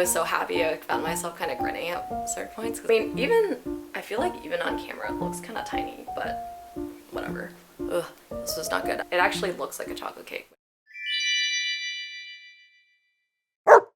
I was so happy. I found myself kind of grinning at certain points. I mean, I feel like even on camera it looks kind of tiny, but whatever. Ugh, this was not good. It actually looks like a chocolate cake.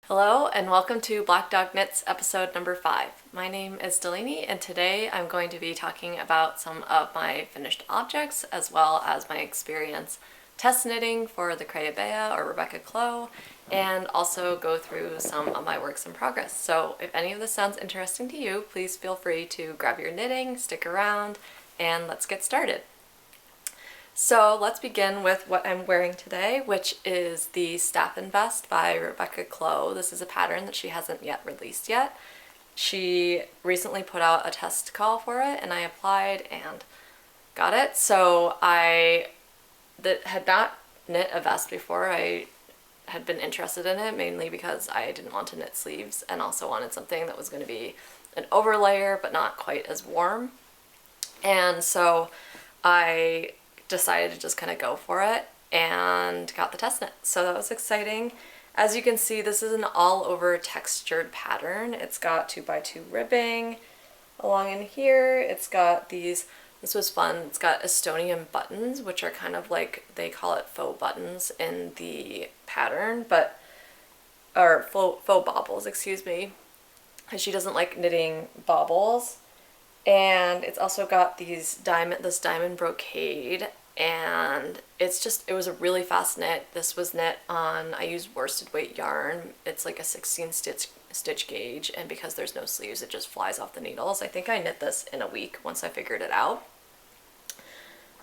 Hello and welcome to Black Dog Knits episode number 5. My name is Delaney and today I'm going to be talking about some of my finished objects as well as my experience test knitting for the Crea Bea or Rebecca Clow, and also go through some of my works in progress. So if any of this sounds interesting to you, please feel free to grab your knitting, stick around, and let's get started. So let's begin with what I'm wearing today, which is the Staffin Vest by Rebecca Clow. This is a pattern that she hasn't yet released yet. She recently put out a test call for it and I applied and got it. So I had not knit a vest before. I had been interested in it mainly because I didn't want to knit sleeves and also wanted something that was going to be an overlayer but not quite as warm. And so I decided to just kind of go for it and got the test knit. So that was exciting. As you can see, this is an all over textured pattern. It's got 2x2 ribbing along in here. It's got these, this was fun, it's got Estonian buttons, which are kind of like, they call it faux buttons in the pattern, but, or faux baubles, excuse me, because she doesn't like knitting baubles. And it's also got these this diamond brocade, and it was a really fast knit. This was knit on, I used worsted weight yarn. It's like a 16 stitch gauge, and because there's no sleeves, it just flies off the needles. I think I knit this in a week once I figured it out.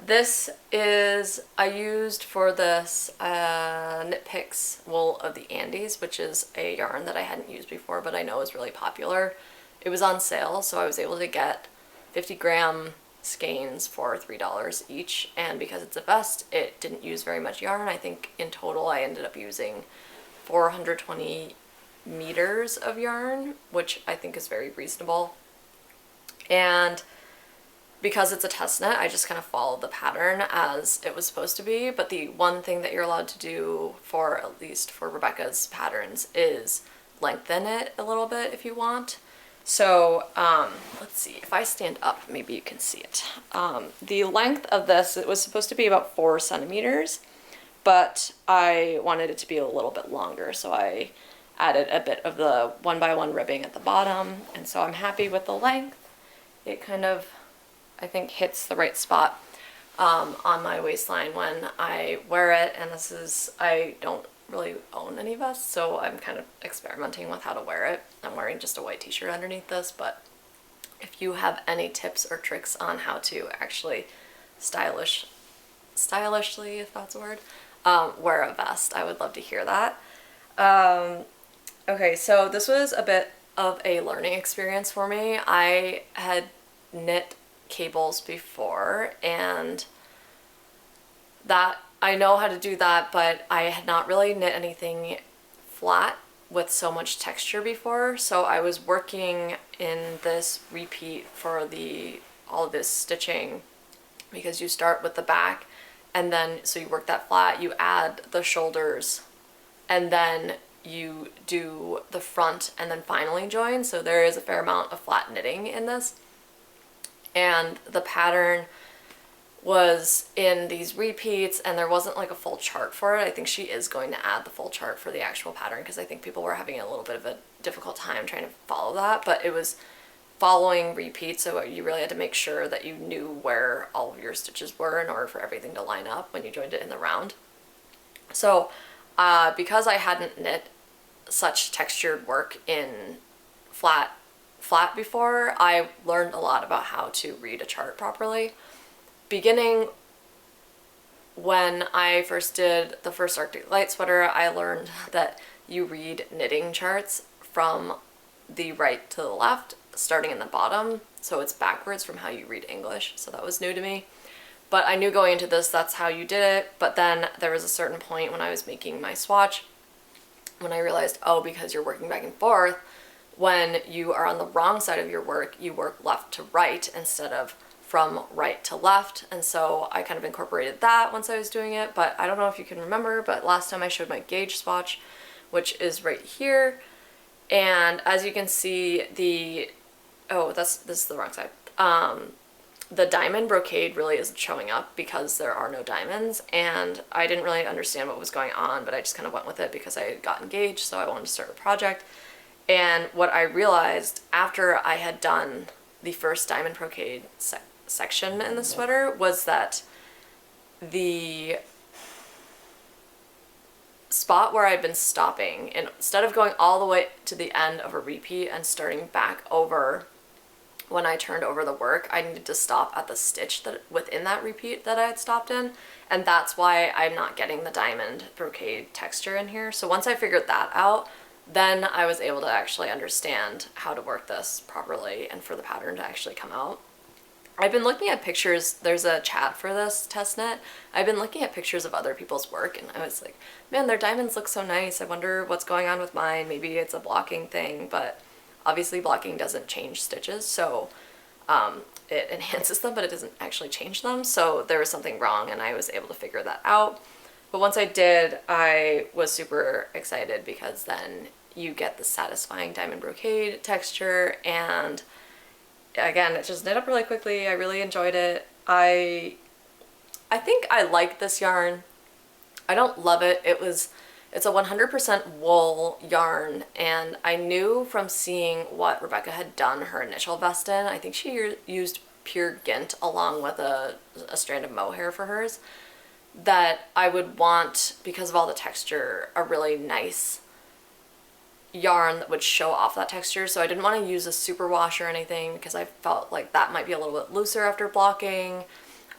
This is, I used for this Knit Picks Wool of the Andes, which is a yarn that I hadn't used before, but I know is really popular. It was on sale, so I was able to get 50-gram skeins for $3 each, and because it's a vest, it didn't use very much yarn. I think in total I ended up using 420 meters of yarn, which I think is very reasonable. And because it's a test knit, I just kind of followed the pattern as it was supposed to be, but the one thing that you're allowed to do for, at least for Rebecca's patterns, is lengthen it a little bit if you want. So let's see, if I stand up, maybe you can see it. The length of this, it was supposed to be about 4 centimeters, but I wanted it to be a little bit longer, so I added a bit of the 1x1 ribbing at the bottom, and so I'm happy with the length. It kind of, I think, hits the right spot on my waistline when I wear it, and this is, I don't really own any vests, so I'm kind of experimenting with how to wear it. I'm wearing just a white t-shirt underneath this, but if you have any tips or tricks on how to actually stylishly, if that's a word, wear a vest, I would love to hear that. Okay, so this was a bit of a learning experience for me. I had knit cables before, and that I know how to do that, but I had not really knit anything flat with so much texture before, so I was working in this repeat for all of this stitching, because you start with the back and then, so you work that flat, you add the shoulders, and then you do the front and then finally join, so there is a fair amount of flat knitting in this. And the pattern was in these repeats, and there wasn't like a full chart for it. I think she is going to add the full chart for the actual pattern, because I think people were having a little bit of a difficult time trying to follow that, but it was following repeats, so you really had to make sure that you knew where all of your stitches were in order for everything to line up when you joined it in the round. So because I hadn't knit such textured work in flat before, I learned a lot about how to read a chart properly. Beginning when I first did the first Arctic Light sweater, I learned that you read knitting charts from the right to the left, starting in the bottom, so it's backwards from how you read English, so that was new to me. But I knew going into this that's how you did it, but then there was a certain point when I was making my swatch when I realized, oh, because you're working back and forth, when you are on the wrong side of your work, you work left to right instead of from right to left, and so I kind of incorporated that once I was doing it. But I don't know if you can remember, but last time I showed my gauge swatch, which is right here, And as you can see, this is the wrong side. The diamond brocade really isn't showing up because there are no diamonds, and I didn't really understand what was going on, but I just kind of went with it because I got engaged, so I wanted to start a project. And what I realized after I had done the first diamond brocade section in the sweater was that the spot where I'd been stopping, and instead of going all the way to the end of a repeat and starting back over when I turned over the work, I needed to stop at the stitch that within that repeat that I had stopped in, and that's why I'm not getting the diamond brocade texture in here. So once I figured that out, then I was able to actually understand how to work this properly and for the pattern to actually come out. I've been looking at pictures, there's a chat for this test knit. I've been looking at pictures of other people's work, and I was like, man, their diamonds look so nice. I wonder what's going on with mine. Maybe it's a blocking thing, but obviously blocking doesn't change stitches, so it enhances them, but it doesn't actually change them. So there was something wrong, and I was able to figure that out. But once I did, I was super excited because then you get the satisfying diamond brocade texture, and again, it just knit up really quickly. I really enjoyed it. I think I like this yarn. I don't love it. It's a 100% wool yarn, and I knew from seeing what Rebecca had done her initial vest in, I think she used pure Gint along with a strand of mohair for hers, that I would want, because of all the texture, a really nice yarn that would show off that texture. So I didn't want to use a superwash or anything because I felt like that might be a little bit looser after blocking.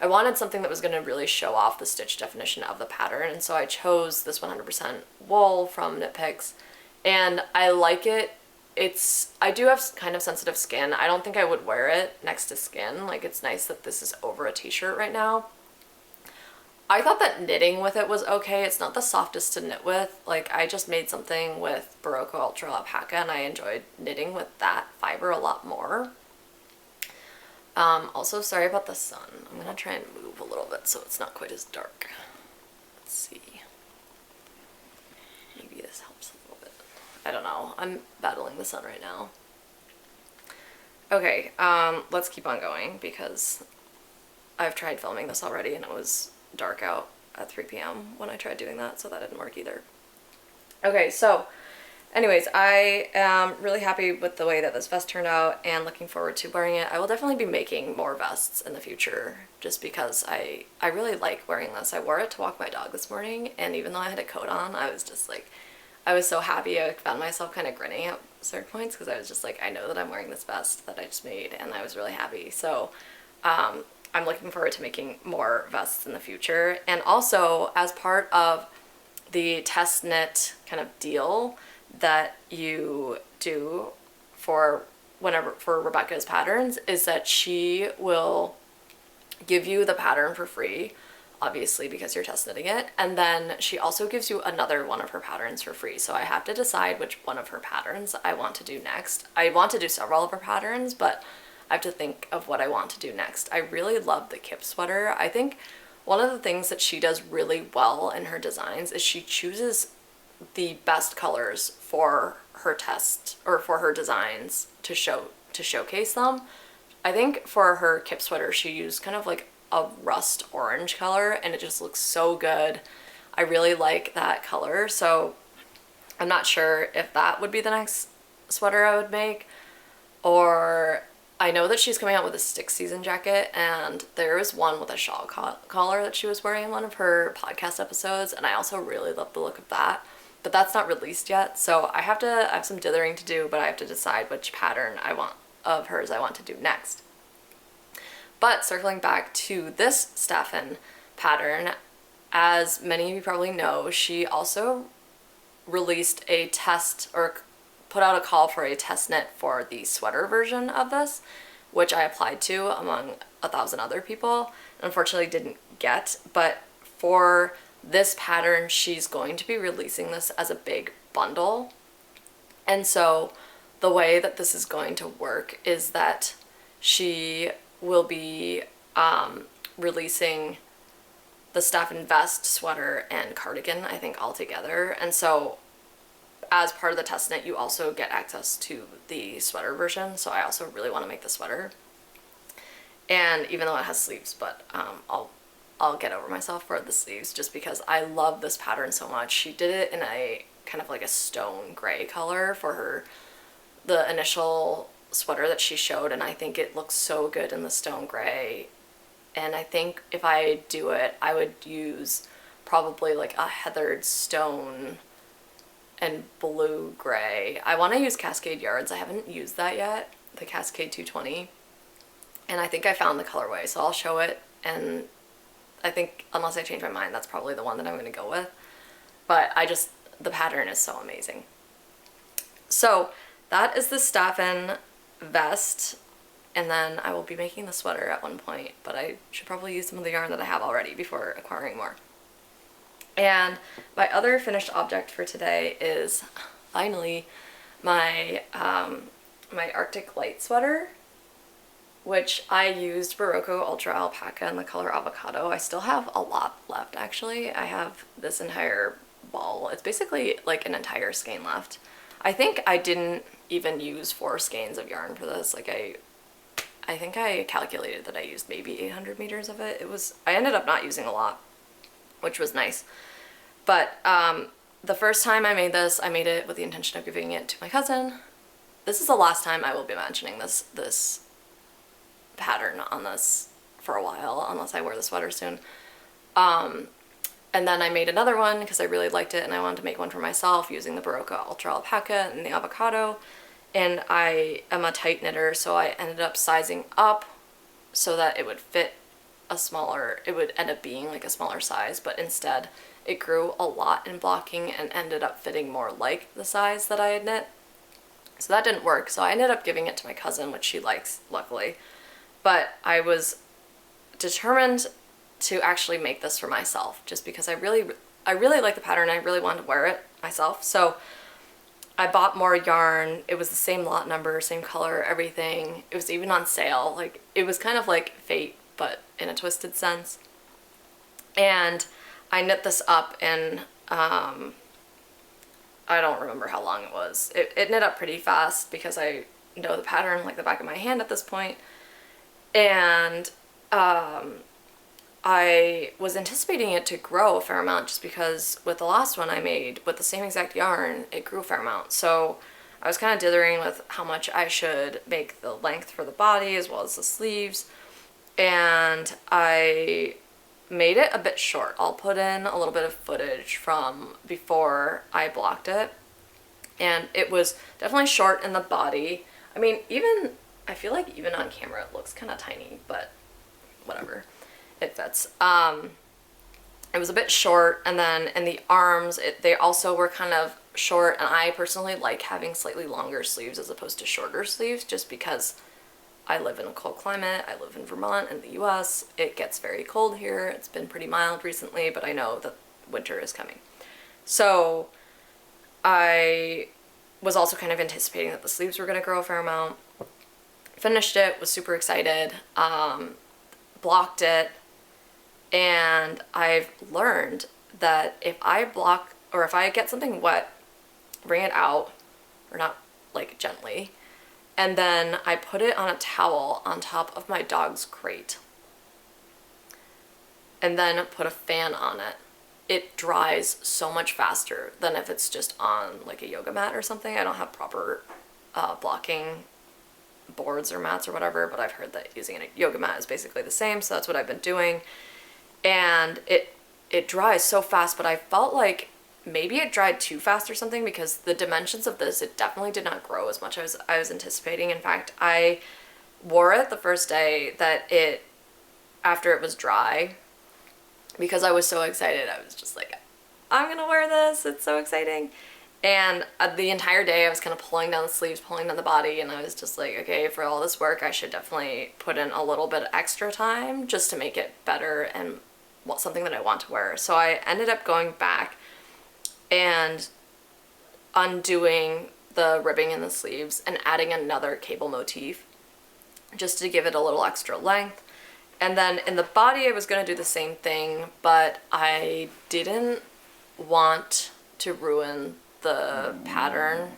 I wanted something that was going to really show off the stitch definition of the pattern, and so I chose this 100% wool from Knit Picks, and I like it. I do have kind of sensitive skin. I don't think I would wear it next to skin. Like, it's nice that this is over a t-shirt right now. I thought that knitting with it was okay. It's not the softest to knit with. Like, I just made something with Berroco Ultra Alpaca, and I enjoyed knitting with that fiber a lot more. Also, sorry about the sun. I'm gonna try and move a little bit so it's not quite as dark. Let's see. Maybe this helps a little bit. I don't know. I'm battling the sun right now. Okay, let's keep on going because I've tried filming this already and it was dark out at 3 p.m. when I tried doing that, so that didn't work either. Okay, so anyways, I am really happy with the way that this vest turned out and looking forward to wearing it. I will definitely be making more vests in the future just because I really like wearing this. I wore it to walk my dog this morning, and even though I had a coat on, I was just like, I was so happy. I found myself kind of grinning at certain points because I was just like, I know that I'm wearing this vest that I just made, and I was really happy. So I'm looking forward to making more vests in the future. And also, as part of the test knit kind of deal that you do for Rebecca's patterns, is that she will give you the pattern for free, obviously because you're test knitting it, and then she also gives you another one of her patterns for free. So I have to decide which one of her patterns I want to do next. I want to do several of her patterns, but I have to think of what I want to do next. I really love the kip sweater. I think one of the things that she does really well in her designs is she chooses the best colors for her test or for her designs to showcase them. I think for her kip sweater she used kind of like a rust orange color, and it just looks so good. I really like that color, so I'm not sure if that would be the next sweater I would make. Or I know that she's coming out with a stick season jacket, and there is one with a shawl collar that she was wearing in one of her podcast episodes, and I also really love the look of that. But that's not released yet, so I have some dithering to do, but I have to decide which pattern of hers I want to do next. But circling back to this Staffin pattern, as many of you probably know, she also released a test, or put out a call for a test knit for the sweater version of this, which I applied to among 1,000 other people. Unfortunately didn't get, but for this pattern she's going to be releasing this as a big bundle. And so the way that this is going to work is that she will be releasing the Staffin Vest, sweater, and cardigan, I think, all together. And so as part of the test knit, you also get access to the sweater version, so I also really want to make the sweater. And even though it has sleeves, but I'll get over myself for the sleeves just because I love this pattern so much. She did it in a kind of like a stone gray color for the initial sweater that she showed, and I think it looks so good in the stone gray. And I think if I do it, I would use probably like a heathered stone and blue gray. I want to use Cascade yarns. I haven't used that yet, the Cascade 220. And I think I found the colorway, so I'll show it. And I think, unless I change my mind, that's probably the one that I'm going to go with. But the pattern is so amazing. So that is the Staffin Vest. And then I will be making the sweater at one point, but I should probably use some of the yarn that I have already before acquiring more. And my other finished object for today is finally my my Arctic Light sweater, which I used Berroco Ultra Alpaca in the color Avocado. I still have a lot left, actually. I have this entire ball. It's basically like an entire skein left. I think I didn't even use 4 skeins of yarn for this. Like I think I calculated that I used maybe 800 meters of it. I ended up not using a lot, which was nice. But the first time I made this, I made it with the intention of giving it to my cousin. This is the last time I will be mentioning this pattern on this for a while, unless I wear the sweater soon. And then I made another one because I really liked it and I wanted to make one for myself using the Berroco Ultra Alpaca and the Avocado. And I am a tight knitter, so I ended up sizing up so that it would fit it would end up being like a smaller size, but instead it grew a lot in blocking and ended up fitting more like the size that I had knit. So that didn't work, so I ended up giving it to my cousin, which she likes, luckily. But I was determined to actually make this for myself, just because I really like the pattern. I really wanted to wear it myself. So I bought more yarn. It was the same lot number, same color, everything. It was even on sale. Like, it was kind of like fate, but in a twisted sense. And I knit this up in, I don't remember how long it was. It knit up pretty fast because I know the pattern like the back of my hand at this point. And I was anticipating it to grow a fair amount just because with the last one I made with the same exact yarn, it grew a fair amount. So I was kind of dithering with how much I should make the length for the body as well as the sleeves. And I made it a bit short. I'll put in a little bit of footage from before I blocked it. And it was definitely short in the body. I mean, I feel like even on camera it looks kind of tiny, but whatever. It fits. It was a bit short, and then in the arms they also were kind of short, and I personally like having slightly longer sleeves as opposed to shorter sleeves just because I live in a cold climate. I live in Vermont in the US. It gets very cold here. It's been pretty mild recently, but I know that winter is coming. So I was also kind of anticipating that the sleeves were going to grow a fair amount. Finished it, was super excited, blocked it. And I've learned that if I block, or if I get something wet, wring it out, or not like gently, and then I put it on a towel on top of my dog's crate, and then put a fan on it, it dries so much faster than if it's just on like a yoga mat or something. I don't have proper blocking boards or mats or whatever, but I've heard that using a yoga mat is basically the same, so that's what I've been doing. And it dries so fast, but I felt like maybe it dried too fast or something because the dimensions of this, it definitely did not grow as much as I was anticipating. In fact, I wore it the first day after it was dry because I was so excited. I was just like, I'm gonna wear this, it's so exciting. And the entire day I was kind of pulling down the sleeves, pulling down the body, and I was just like, okay, for all this work I should definitely put in a little bit extra time just to make it better and something that I want to wear. So I ended up going back and undoing the ribbing in the sleeves and adding another cable motif just to give it a little extra length. And then in the body I was going to do the same thing, but I didn't want to ruin the pattern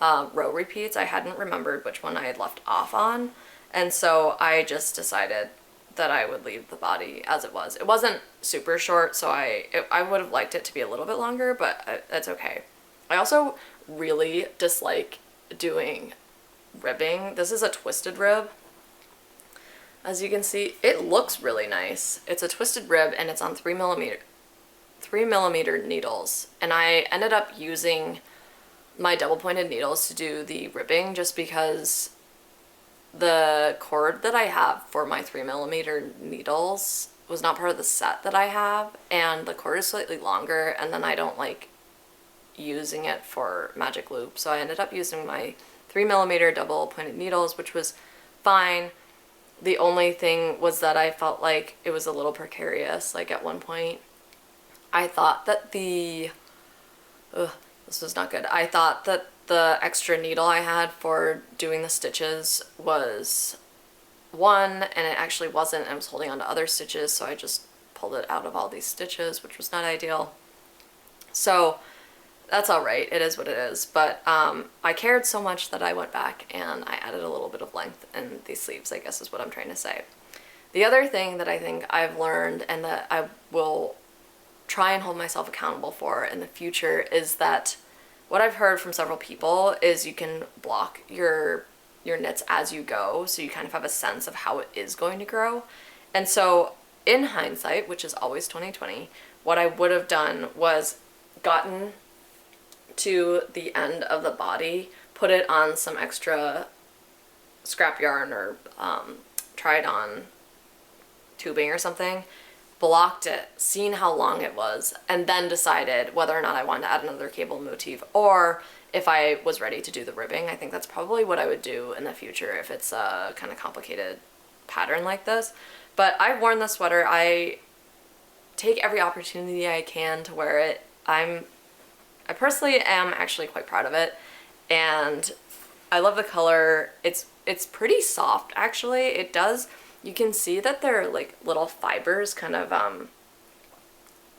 row repeats. I hadn't remembered which one I had left off on, and so I just decided that I would leave the body as it was. It wasn't super short, so I would have liked it to be a little bit longer, but that's okay. I also really dislike doing ribbing. This is a twisted rib. As you can see, it looks really nice. It's a twisted rib and it's on 3mm needles, and I ended up using my double pointed needles to do the ribbing just because the cord that I have for my 3mm needles was not part of the set that I have, and the cord is slightly longer, and then I don't like using it for magic loop, so I ended up using my 3mm double pointed needles, which was fine. The only thing was that I felt like it was a little precarious. Like at one point I thought that this was not good. I thought that the extra needle I had for doing the stitches was one, and it actually wasn't. I was holding on to other stitches, so I just pulled it out of all these stitches, which was not ideal. So that's all right. It is what it is. But I cared so much that I went back and I added a little bit of length in these sleeves, I guess is what I'm trying to say. The other thing that I think I've learned and that I will try and hold myself accountable for in the future is that what I've heard from several people is you can block your knits as you go, so you kind of have a sense of how it is going to grow. And so in hindsight, which is always 2020, what I would have done was gotten to the end of the body, put it on some extra scrap yarn or tried on tubing or something, blocked it, seen how long it was, and then decided whether or not I wanted to add another cable motif or if I was ready to do the ribbing. I think that's probably what I would do in the future if it's a kind of complicated pattern like this. But I've worn this sweater. I take every opportunity I can to wear it. I personally am actually quite proud of it, and I love the color. It's pretty soft actually. It does, you can see that there are like little fibers kind of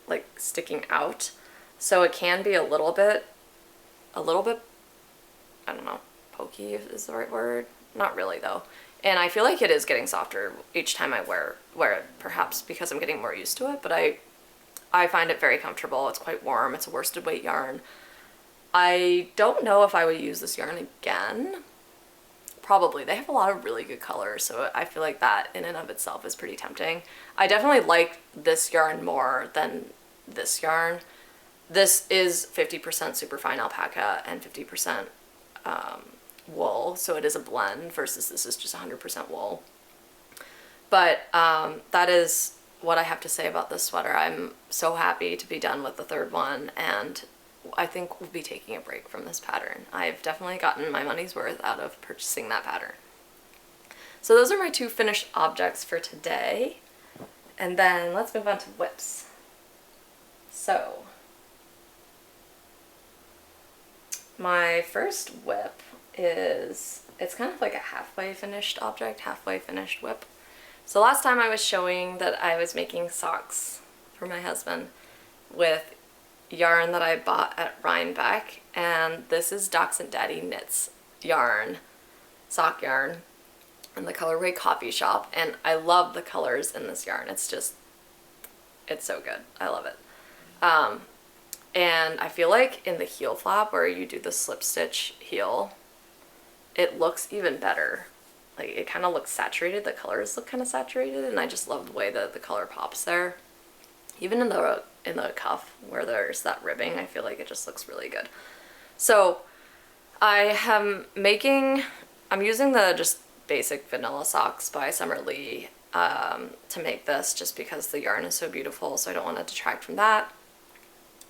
like sticking out, so it can be a little bit, I don't know, pokey is the right word. Not really though. And I feel like it is getting softer each time I wear it, perhaps because I'm getting more used to it, but I find it very comfortable. It's quite warm. It's a worsted weight yarn. I don't know if I would use this yarn again. Probably. They have a lot of really good colors, so I feel like that in and of itself is pretty tempting. I definitely like this yarn more than this yarn. This is 50% superfine alpaca and 50% wool, so it is a blend versus this is just 100% wool. But that is what I have to say about this sweater. I'm so happy to be done with the third one, and I think we'll be taking a break from this pattern. I've definitely gotten my money's worth out of purchasing that pattern. So those are my two finished objects for today. And then let's move on to whips. So my first whip is, it's kind of like a halfway finished object, halfway finished whip. So last time I was showing that I was making socks for my husband with yarn that I bought at Rhinebeck, and this is Dachshund Daddy Knits yarn, sock yarn, in the colorway Coffee Shop, and I love the colors in this yarn. It's just, it's so good. I love it. And I feel like in the heel flap where you do the slip stitch heel, it looks even better. Like it kind of looks saturated, the colors look kind of saturated, and I just love the way that the color pops there. Even in the cuff where there's that ribbing, I feel like it just looks really good. So I'm using the just basic vanilla socks by Summer Lee to make this, just because the yarn is so beautiful, so I don't want to detract from that.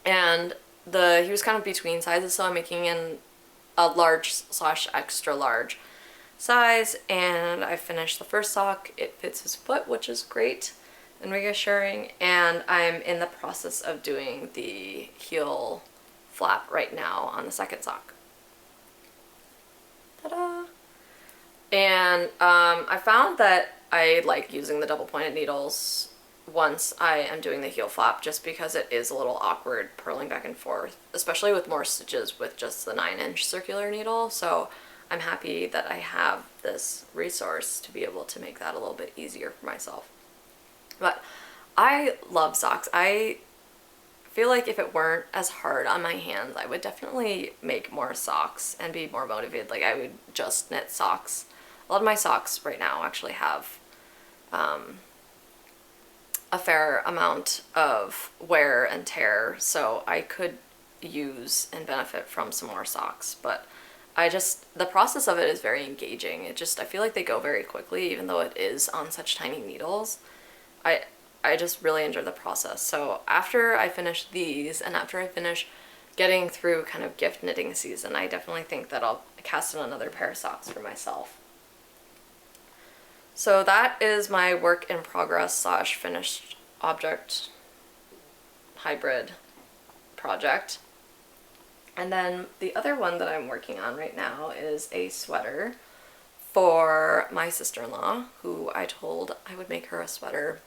And he was kind of between sizes, so I'm making in a large/extra large size, and I finished the first sock. It fits his foot, which is great and reassuring, and I'm in the process of doing the heel flap right now on the second sock. Ta-da! And I found that I like using the double pointed needles once I am doing the heel flap, just because it is a little awkward purling back and forth, especially with more stitches with just the 9-inch circular needle. So I'm happy that I have this resource to be able to make that a little bit easier for myself. But I love socks. I feel like if it weren't as hard on my hands, I would definitely make more socks and be more motivated. Like, I would just knit socks. A lot of my socks right now actually have a fair amount of wear and tear, so I could use and benefit from some more socks. But the process of it is very engaging. I feel like they go very quickly, even though it is on such tiny needles. I just really enjoy the process. So after I finish these, and after I finish getting through kind of gift knitting season, I definitely think that I'll cast in another pair of socks for myself. So that is my work in progress / finished object hybrid project. And then the other one that I'm working on right now is a sweater for my sister-in-law, who I told I would make her a sweater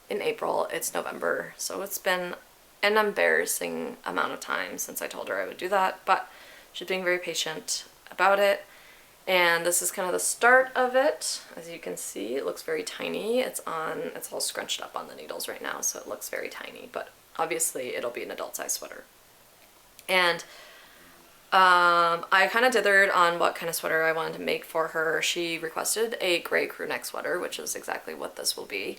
in April. It's November, so it's been an embarrassing amount of time since I told her I would do that, but she's being very patient about it. And this is kind of the start of it. As you can see, it looks very tiny. It's all scrunched up on the needles right now, so it looks very tiny, but obviously it'll be an adult size sweater. And I kind of dithered on what kind of sweater I wanted to make for her. She requested a gray crew neck sweater, which is exactly what this will be.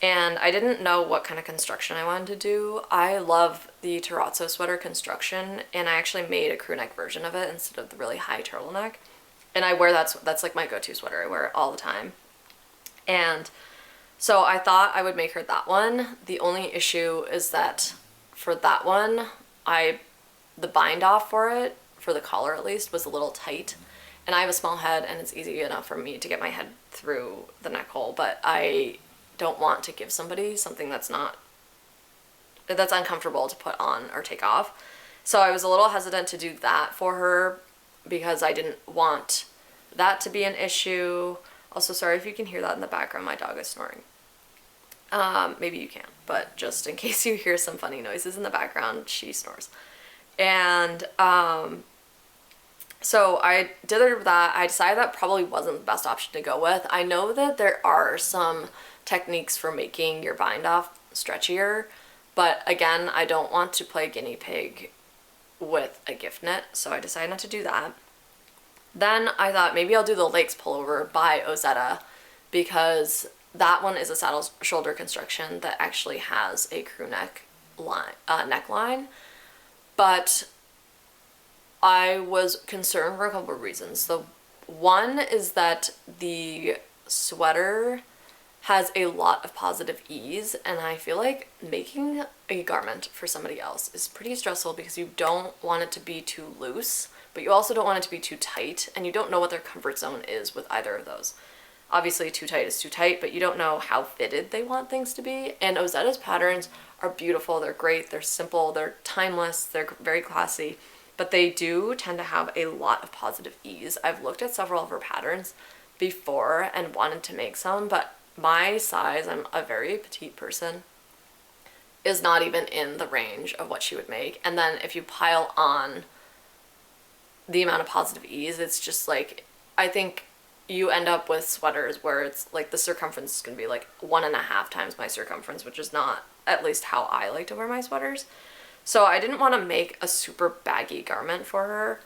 And I didn't know what kind of construction I wanted to do. I love the terrazzo sweater construction, and I actually made a crew neck version of it instead of the really high turtleneck. And I wear that's like my go-to sweater. I wear it all the time. And so I thought I would make her that one. The only issue is that for that one, the bind off for it, for the collar at least, was a little tight. And I have a small head, and it's easy enough for me to get my head through the neck hole, but I don't want to give somebody something that's uncomfortable to put on or take off. So I was a little hesitant to do that for her because I didn't want that to be an issue. Also, sorry if you can hear that in the background, my dog is snoring. Maybe you can't, but just in case you hear some funny noises in the background, she snores. And so I dithered with that. I decided that probably wasn't the best option to go with. I know that there are some techniques for making your bind off stretchier, but again, I don't want to play guinea pig with a gift knit, so I decided not to do that. Then I thought maybe I'll do the Lakes Pullover by Ozetta, because that one is a saddle shoulder construction that actually has a crew neck neckline. But I was concerned for a couple of reasons. The one is that the sweater has a lot of positive ease, and I feel like making a garment for somebody else is pretty stressful because you don't want it to be too loose, but you also don't want it to be too tight, and you don't know what their comfort zone is with either of those. Obviously, too tight is too tight, but you don't know how fitted they want things to be. And Ozetta's patterns are beautiful, they're great, they're simple, they're timeless, they're very classy, but they do tend to have a lot of positive ease. I've looked at several of her patterns before and wanted to make some, but my size, I'm a very petite person, is not even in the range of what she would make. And then if you pile on the amount of positive ease, it's just like, I think you end up with sweaters where it's like the circumference is going to be like 1.5 times my circumference, which is not at least how I like to wear my sweaters. So I didn't want to make a super baggy garment for her.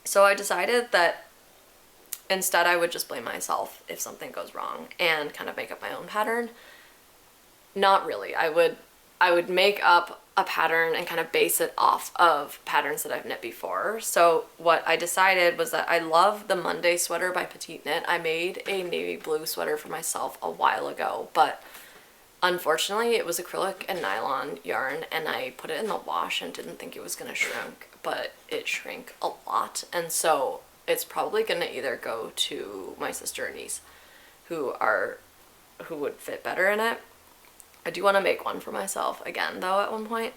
So I decided that instead I would just blame myself if something goes wrong and kind of make up my own pattern. Not really. I would make up a pattern and kind of base it off of patterns that I've knit before. So what I decided was that I love the Monday sweater by Petite Knit. I made a navy blue sweater for myself a while ago, but unfortunately it was acrylic and nylon yarn, and I put it in the wash and didn't think it was going to shrink, but it shrank a lot. And so it's probably going to either go to my sister or niece who would fit better in it. I do want to make one for myself again though at one point.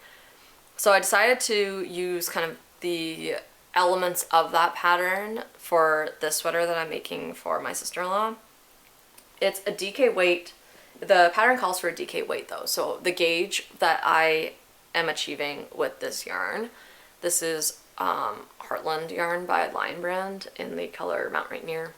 So I decided to use kind of the elements of that pattern for this sweater that I'm making for my sister-in-law. It's a DK weight The pattern calls for a DK weight though. So the gauge that I am achieving with this yarn, this is Heartland yarn by Lion Brand in the color Mount Rainier.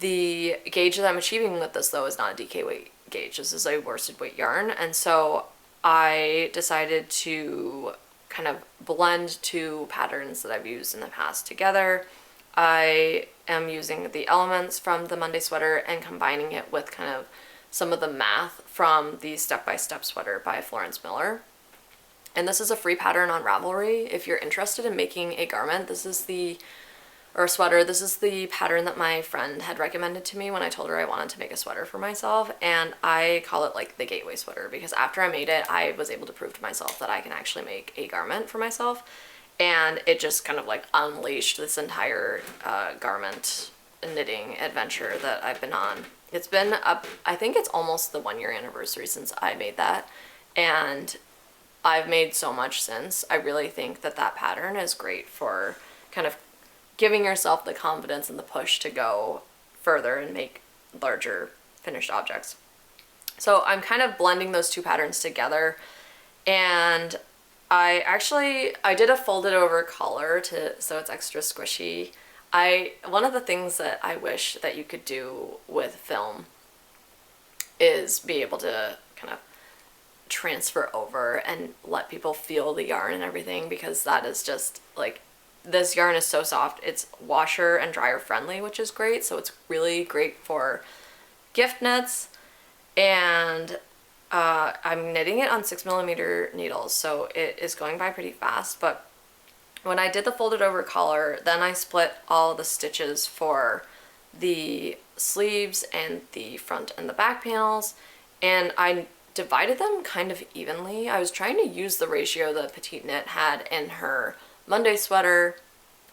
The gauge that I'm achieving with this though is not a DK weight gauge. This is a worsted weight yarn, and so I decided to kind of blend two patterns that I've used in the past together. I am using the elements from the Monday sweater and combining it with kind of some of the math from the Step by Step sweater by Florence Miller. And this is a free pattern on Ravelry. If you're interested in making a garment, or a sweater, this is the pattern that my friend had recommended to me when I told her I wanted to make a sweater for myself. And I call it like the gateway sweater because after I made it, I was able to prove to myself that I can actually make a garment for myself. And it just kind of like unleashed this entire garment knitting adventure that I've been on. It's been up, I think it's almost the 1 year anniversary since I made that. And I've made so much since. I really think that that pattern is great for kind of giving yourself the confidence and the push to go further and make larger finished objects. So I'm kind of blending those two patterns together, and I did a folded over collar so it's extra squishy. One of the things that I wish that you could do with film is be able to kind of transfer over and let people feel the yarn and everything, because that is just like, this yarn is so soft. It's washer and dryer friendly, which is great. So it's really great for gift knits. And I'm knitting it on 6mm needles, so it is going by pretty fast. But when I did the folded over collar, then I split all the stitches for the sleeves and the front and the back panels, and I divided them kind of evenly. I was trying to use the ratio that Petite Knit had in her Monday sweater,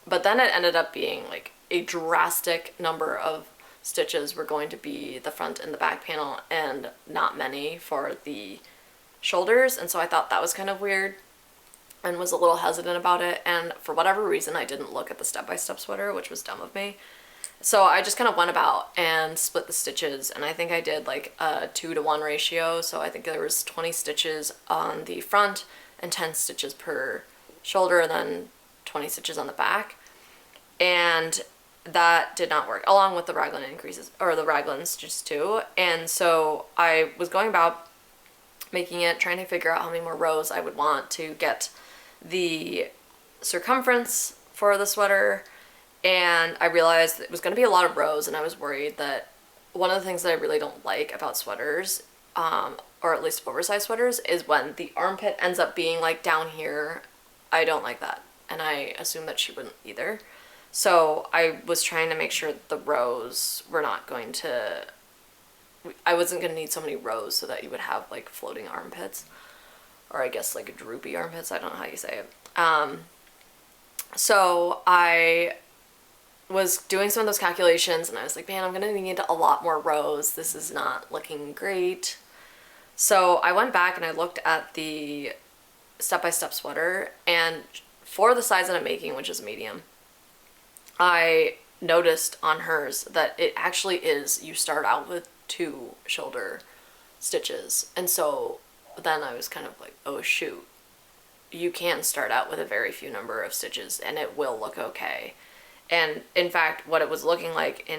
but then it ended up being like a drastic number of stitches were going to be the front and the back panel and not many for the shoulders, and so I thought that was kind of weird and was a little hesitant about it, and for whatever reason I didn't look at the step-by-step sweater, which was dumb of me. So I just kind of went about and split the stitches, and I think I did like a 2-to-1 ratio, so I think there was 20 stitches on the front and 10 stitches per shoulder, and then 20 stitches on the back, and that did not work, along with the raglan increases, or the raglan stitches too. And so I was going about making it, trying to figure out how many more rows I would want to get the circumference for the sweater, and I realized it was going to be a lot of rows, and I was worried that one of the things that I really don't like about sweaters, or at least oversized sweaters, is when the armpit ends up being like down here. I don't like that, and I assume that she wouldn't either. So I was trying to make sure that the rows were not going to, I wasn't going to need so many rows so that you would have like floating armpits, or I guess like droopy armpits, I don't know how you say it. So I was doing some of those calculations, and I was like, man, I'm going to need a lot more rows. This is not looking great. So I went back and I looked at the step-by-step sweater, and for the size that I'm making, which is medium, I noticed on hers that it actually is, you start out with 2 shoulder stitches. And so then I was kind of like, oh shoot, you can start out with a very few number of stitches and it will look okay. And in fact, what it was looking like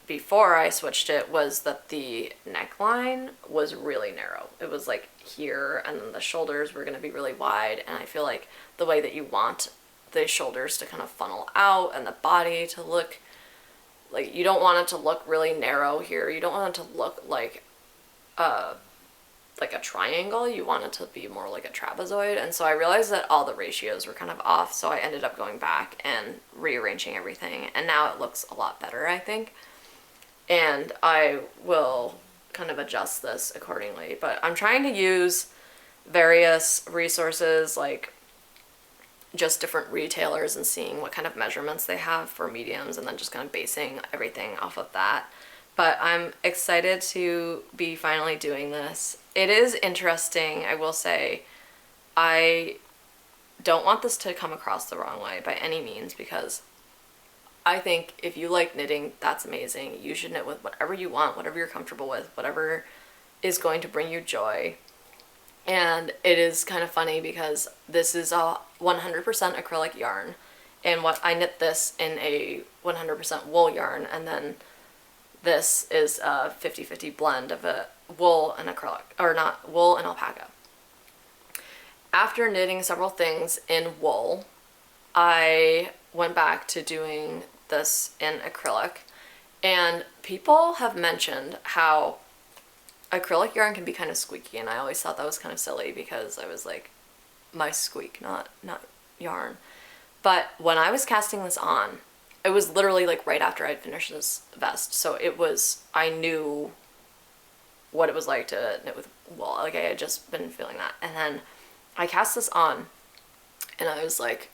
before I switched it was that the neckline was really narrow. It was like here, and then the shoulders were going to be really wide, and I feel like the way that you want the shoulders to kind of funnel out and the body to look like, you don't want it to look really narrow here. You don't want it to look like a triangle. You want it to be more like a trapezoid. And so I realized that all the ratios were kind of off, so I ended up going back and rearranging everything, and now it looks a lot better, I think. And I will kind of adjust this accordingly, but I'm trying to use various resources, like just different retailers, and seeing what kind of measurements they have for mediums, and then just kind of basing everything off of that. But I'm excited to be finally doing this. It is interesting, I will say. I don't want this to come across the wrong way by any means, because I think if you like knitting, that's amazing. You should knit with whatever you want, whatever you're comfortable with, whatever is going to bring you joy. And it is kind of funny because this is a 100% acrylic yarn, and what I knit this in a 100% wool yarn, and then this is a 50-50 blend of a wool and acrylic, or not, wool and alpaca. After knitting several things in wool, I went back to doing this in acrylic, and people have mentioned how acrylic yarn can be kind of squeaky, and I always thought that was kind of silly because I was like, my squeak, not yarn. But when I was casting this on, it was literally like right after I'd finished this vest, so I knew what it was like to knit with wool. Like, I had just been feeling that, and then I cast this on, and I was like,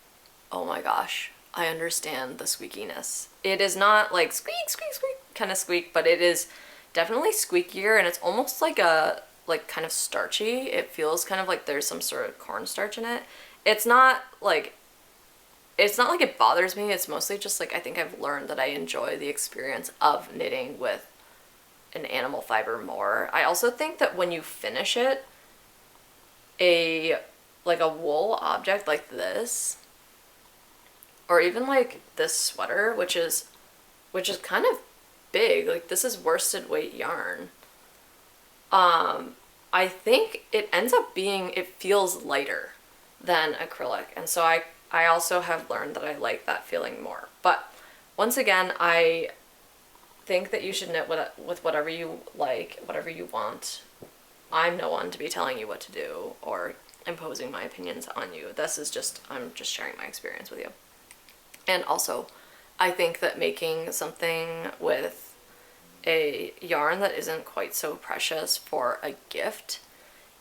oh my gosh, I understand the squeakiness. It is not like squeak, squeak, squeak kind of squeak, but it is definitely squeakier, and it's almost like kind of starchy. It feels kind of like there's some sort of cornstarch in it. It's not like it bothers me. It's mostly just like, I think I've learned that I enjoy the experience of knitting with an animal fiber more. I also think that when you finish it, a wool object like this, or even like this sweater, which is kind of big, like this is worsted weight yarn, I think it ends up being, it feels lighter than acrylic, and so I also have learned that I like that feeling more. But once again, I think that you should knit with whatever you like, whatever you want. I'm no one to be telling you what to do or imposing my opinions on you. I'm just sharing my experience with you. And also, I think that making something with a yarn that isn't quite so precious for a gift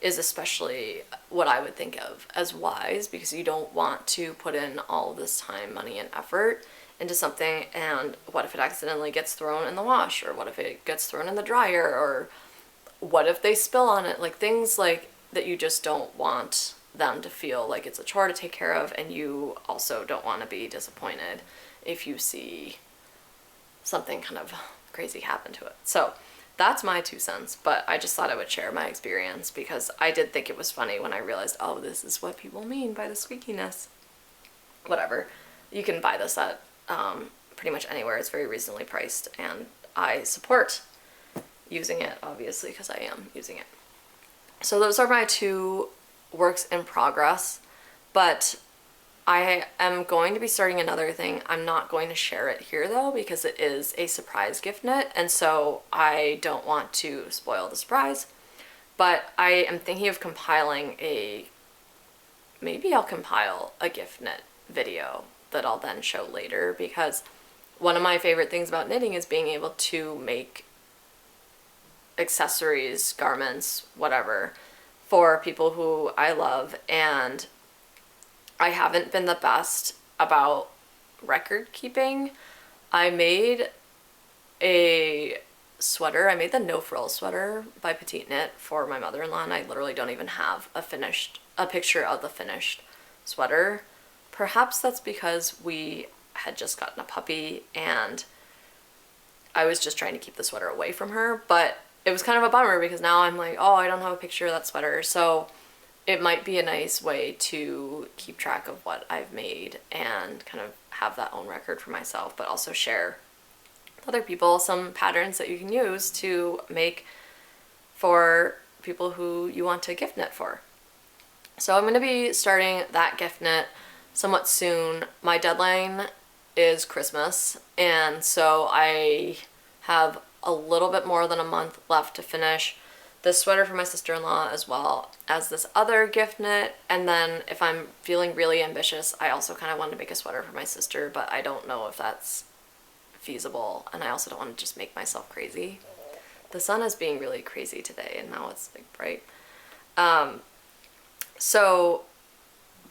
is especially what I would think of as wise, because you don't want to put in all of this time, money, and effort into something, and what if it accidentally gets thrown in the wash, or what if it gets thrown in the dryer, or what if they spill on it, like things like that. You just don't want them to feel like it's a chore to take care of, and you also don't want to be disappointed if you see something kind of crazy happen to it. So that's my 2 cents, but I just thought I would share my experience because I did think it was funny when I realized, oh, this is what people mean by the squeakiness. Whatever. You can buy this at pretty much anywhere. It's very reasonably priced, and I support using it, obviously, because I am using it. So those are my 2 works in progress, but I am going to be starting another thing. I'm not going to share it here though, because it is a surprise gift knit, and so I don't want to spoil the surprise. But I am thinking of maybe I'll compile a gift knit video that I'll then show later, because one of my favorite things about knitting is being able to make accessories, garments, whatever, for people who I love, and I haven't been the best about record keeping. I made a sweater. I made the no frill sweater by Petite Knit for my mother-in-law, and I literally don't even have a picture of the finished sweater. Perhaps that's because we had just gotten a puppy and I was just trying to keep the sweater away from her, but it was kind of a bummer because now I'm like, oh, I don't have a picture of that sweater. So it might be a nice way to keep track of what I've made and kind of have that own record for myself, but also share with other people some patterns that you can use to make for people who you want to gift knit for. So I'm going to be starting that gift knit somewhat soon. My deadline is Christmas, and so I have a little bit more than a month left to finish this sweater for my sister-in-law as well as this other gift knit. And then if I'm feeling really ambitious, I also kind of want to make a sweater for my sister, but I don't know if that's feasible, and I also don't want to just make myself crazy. The sun is being really crazy today, and now it's like bright.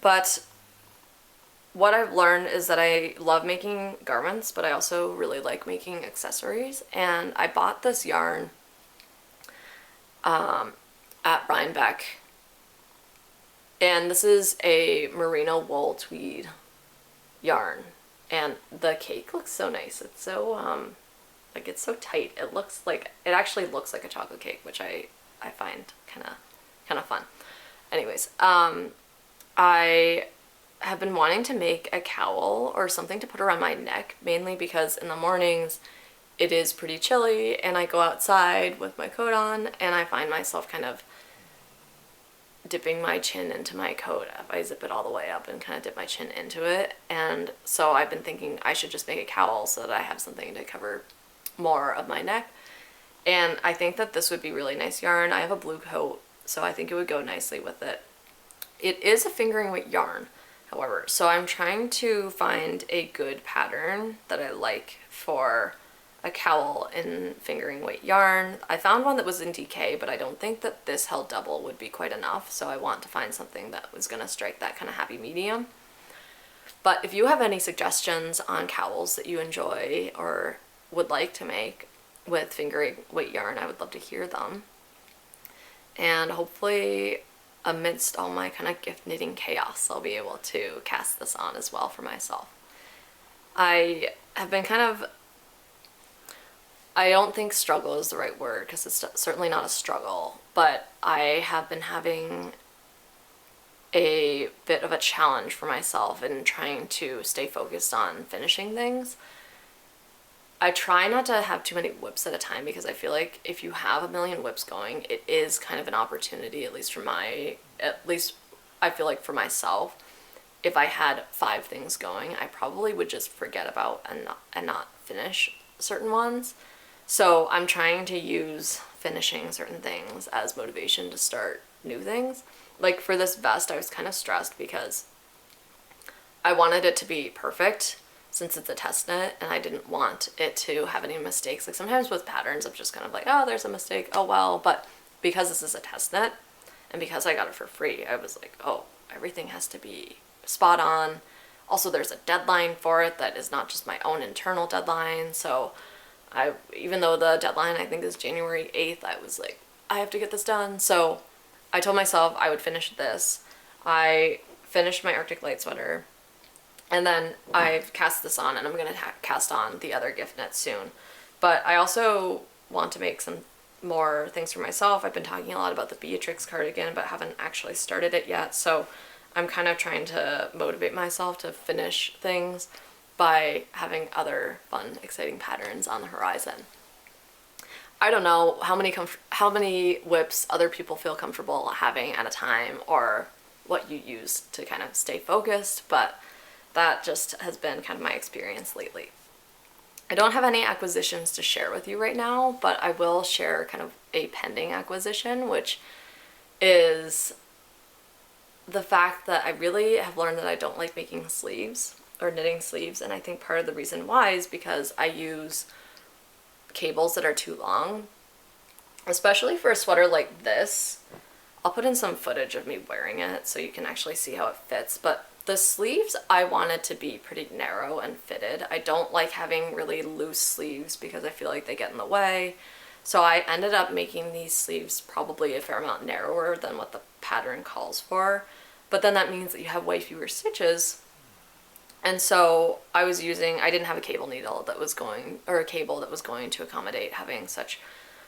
But what I've learned is that I love making garments, but I also really like making accessories. And I bought this yarn at Rhinebeck, and this is a merino wool tweed yarn, and the cake looks so nice. It's so like, it's so tight. It actually looks like a chocolate cake, which I I find kind of fun. Anyways, I have been wanting to make a cowl or something to put around my neck, mainly because in the mornings it is pretty chilly and I go outside with my coat on and I find myself kind of dipping my chin into my coat. I zip it all the way up and kind of dip my chin into it, and so I've been thinking I should just make a cowl so that I have something to cover more of my neck. And I think that this would be really nice yarn. I have a blue coat, so I think it would go nicely with it. It is a fingering weight yarn, however, so I'm trying to find a good pattern that I like for a cowl in fingering weight yarn. I found one that was in DK, but I don't think that this held double would be quite enough, so I want to find something that was going to strike that kind of happy medium. But if you have any suggestions on cowls that you enjoy or would like to make with fingering weight yarn, I would love to hear them. And hopefully, amidst all my kind of gift knitting chaos, I'll be able to cast this on as well for myself. I have been kind of, I don't think struggle is the right word because it's certainly not a struggle, but I have been having a bit of a challenge for myself in trying to stay focused on finishing things. I try not to have too many whips at a time because I feel like if you have a million whips going, it is kind of an opportunity, at least I feel like for myself, if I had 5 things going, I probably would just forget about and not finish certain ones. So I'm trying to use finishing certain things as motivation to start new things. Like for this vest, I was kind of stressed because I wanted it to be perfect since it's a test knit, and I didn't want it to have any mistakes. Like sometimes with patterns, I'm just kind of like, oh, there's a mistake, oh well. But because this is a test knit, and because I got it for free, I was like, oh, everything has to be spot on. Also, there's a deadline for it that is not just my own internal deadline, so even though the deadline I think is January 8th, I was like, I have to get this done. So I told myself I would finish this. I finished my Arctic Light sweater, and then I've cast this on, and I'm going to cast on the other gift knit soon. But I also want to make some more things for myself. I've been talking a lot about the Beatrix cardigan, but haven't actually started it yet. So I'm kind of trying to motivate myself to finish things by having other fun, exciting patterns on the horizon. I don't know how many whips other people feel comfortable having at a time or what you use to kind of stay focused, but that just has been kind of my experience lately. I don't have any acquisitions to share with you right now, but I will share kind of a pending acquisition, which is the fact that I really have learned that I don't like making sleeves or knitting sleeves, and I think part of the reason why is because I use cables that are too long, especially for a sweater like this. I'll put in some footage of me wearing it so you can actually see how it fits, but the sleeves I wanted to be pretty narrow and fitted. I don't like having really loose sleeves because I feel like they get in the way. So I ended up making these sleeves probably a fair amount narrower than what the pattern calls for, but then that means that you have way fewer stitches. And so I didn't have a cable needle that was going, or a cable that was going to accommodate having such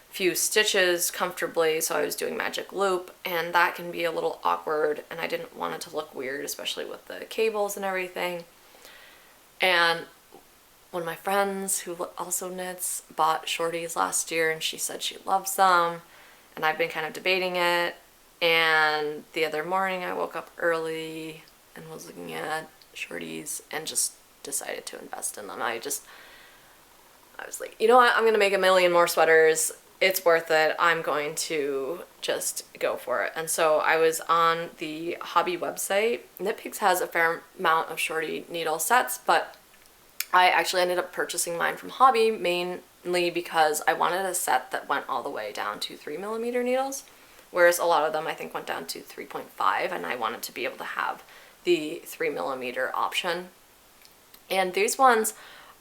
few stitches comfortably, so I was doing magic loop, and that can be a little awkward, and I didn't want it to look weird, especially with the cables and everything. And one of my friends who also knits bought shorties last year, and she said she loves them, and I've been kind of debating it. And the other morning I woke up early and was looking at shorties and just decided to invest in them. I was like, you know what, I'm gonna make a million more sweaters. It's worth it. I'm going to just go for it. And so I was on the hobby website. KnitPicks has a fair amount of shorty needle sets, but I actually ended up purchasing mine from Hobby mainly because I wanted a set that went all the way down to 3mm needles, whereas a lot of them I think went down to 3.5, and I wanted to be able to have the 3mm option. And these ones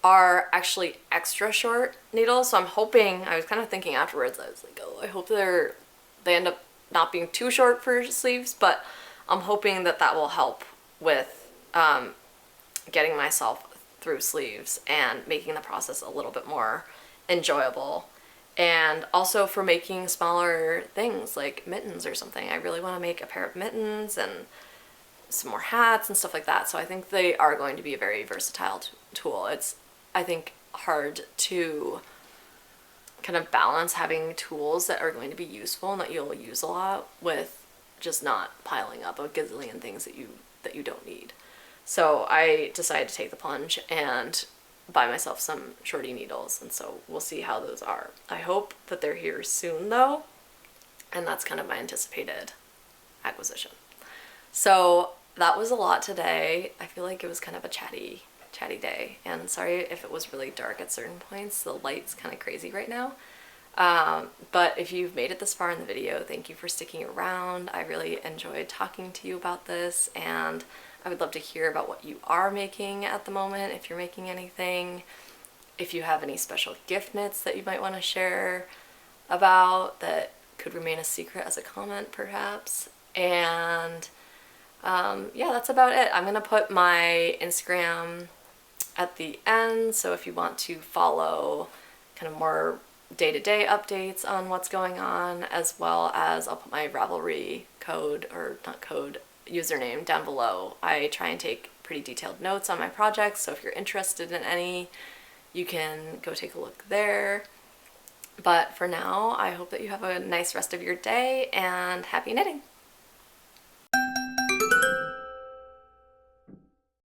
are actually extra short needles, so I'm hoping, I was kind of thinking afterwards, I was like, oh, I hope they end up not being too short for sleeves, but I'm hoping that that will help with getting myself through sleeves and making the process a little bit more enjoyable. And also for making smaller things like mittens or something. I really want to make a pair of mittens and some more hats and stuff like that. So I think they are going to be a very versatile tool. It's, I think, hard to kind of balance having tools that are going to be useful and that you'll use a lot with just not piling up a gazillion things that you don't need. So I decided to take the plunge and buy myself some shorty needles, and so we'll see how those are. I hope that they're here soon though, and that's kind of my anticipated acquisition. So that was a lot today. I feel like it was kind of a chatty day, and sorry if it was really dark at certain points. The light's kind of crazy right now. But if you've made it this far in the video, thank you for sticking around. I really enjoyed talking to you about this, and I would love to hear about what you are making at the moment, if you're making anything, if you have any special gift knits that you might want to share about that could remain a secret as a comment perhaps. And yeah, that's about it. I'm gonna put my Instagram at the end, so if you want to follow kind of more day-to-day updates on what's going on, as well as I'll put my Ravelry code, or not code, username down below. I try and take pretty detailed notes on my projects, so if you're interested in any, you can go take a look there. But for now, I hope that you have a nice rest of your day and happy knitting!